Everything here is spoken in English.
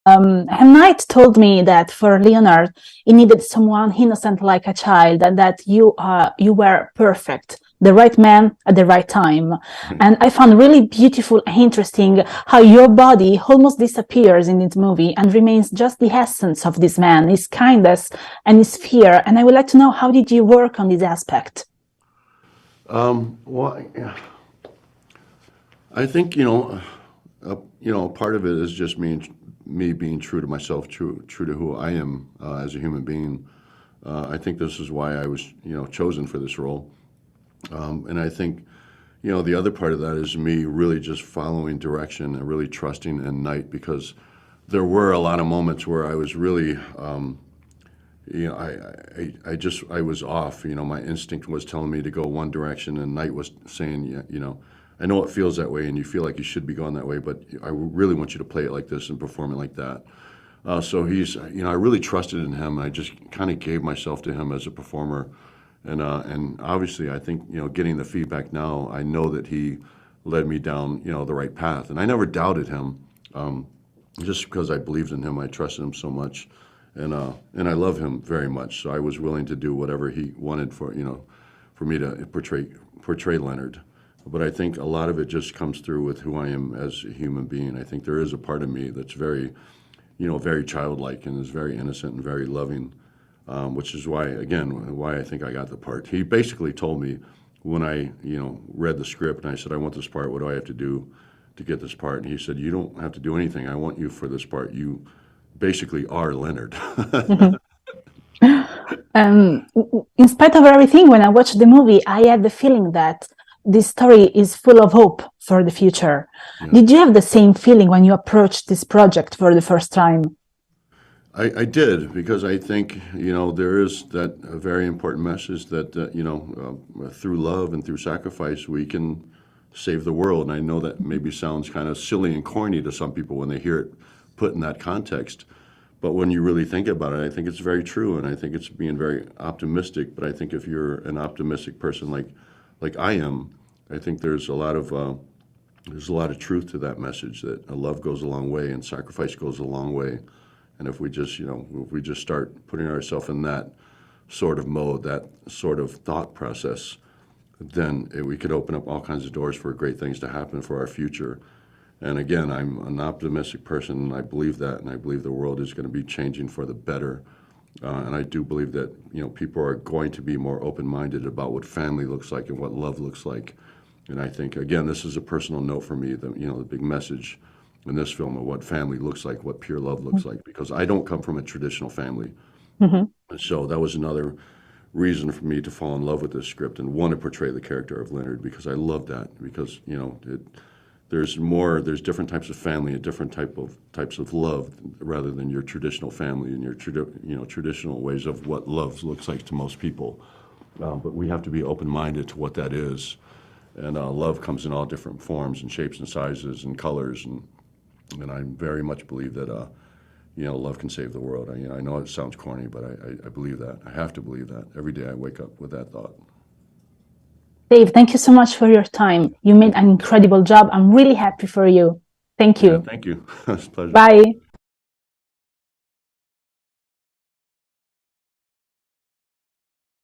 M. Night told me that for Leonard, he needed someone innocent like a child, and that you were perfect, the right man at the right time. And I found really beautiful and interesting how your body almost disappears in this movie and remains just the essence of this man, his kindness and his fear. And I would like to know, how did you work on this aspect? Well, yeah, I think part of it is just me being true to myself, true to who I am as a human being. I think this is why I was chosen for this role, and I think the other part of that is me really just following direction and really trusting in Night, because there were a lot of moments where I was really I was off. My instinct was telling me to go one direction, and Night was saying, I know it feels that way, and you feel like you should be going that way, but I really want you to play it like this and perform it like that. So I really trusted in him. I just kind of gave myself to him as a performer, and obviously, I think getting the feedback now, I know that he led me down the right path, and I never doubted him. Just because I believed in him, I trusted him so much, and I love him very much. So I was willing to do whatever he wanted for me to portray Leonard. But I think a lot of it just comes through with who I am as a human being. I think there is a part of me that's very, very childlike and is very innocent and very loving, which is why I think I got the part. He basically told me when I, read the script and I said, I want this part. What do I have to do to get this part? And he said, you don't have to do anything. I want you for this part. You basically are Leonard. In spite of everything, when I watched the movie, I had the feeling that this story is full of hope for the future. Yeah. Did you have the same feeling when you approached this project for the first time? I did, because I think, there is that very important message that, through love and through sacrifice, we can save the world. And I know that maybe sounds kind of silly and corny to some people when they hear it put in that context. But when you really think about it, I think it's very true. And I think it's being very optimistic. But I think if you're an optimistic person like I am, I think there's a lot of truth to that message, that love goes a long way and sacrifice goes a long way. And if we just start putting ourselves in that sort of mode, that sort of thought process, then we could open up all kinds of doors for great things to happen for our future. And again, I'm an optimistic person, and I believe that, and I believe the world is going to be changing for the better. And I do believe that people are going to be more open-minded about what family looks like and what love looks like. And I think, again, this is a personal note for me, the big message in this film of what family looks like, what pure love looks like, because I don't come from a traditional family. And so that was another reason for me to fall in love with this script and want to portray the character of Leonard, because I love that, because there's different types of family and different types of love, rather than your traditional family and your traditional ways of what love looks like to most people. But we have to be open-minded to what that is. And love comes in all different forms and shapes and sizes and colors, and I very much believe that love can save the world. I know it sounds corny, but I believe that. I have to believe that. Every day I wake up with that thought. Dave, thank you so much for your time. You made an incredible job. I'm really happy for you. Thank you. Yeah, thank you. It's a pleasure. Bye.